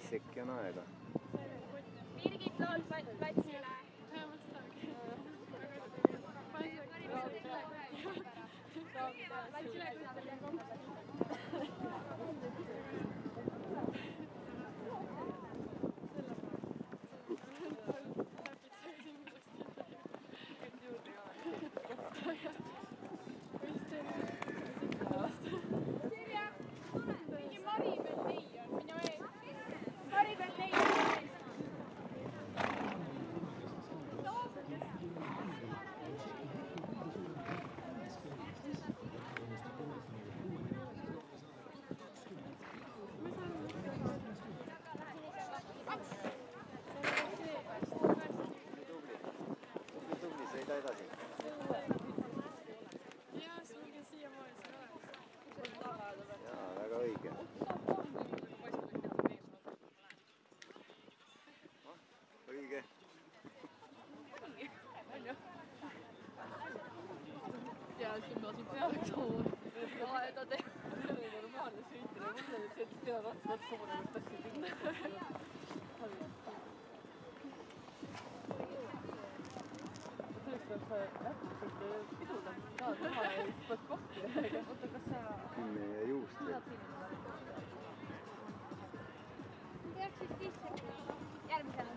5 sekki on aega. Birgit lood platsile. Tubli, sõida edasi. Jaa, väga õige. Õige. Ja siis ma siin peaks olema. Ta teeb normaalne sõitmine. Mul on see, et teha ratsad suure, et tassi minna. Tõesti peab sa äppiselt piduda. Tahad maha ja siis pead kohti. Oota, kas sa... Kümne ja juust veel. Peaks siis sisse järgmisena.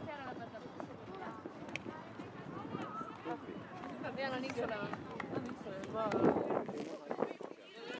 Seal on lõpetab. Tubli. Peal on X olema.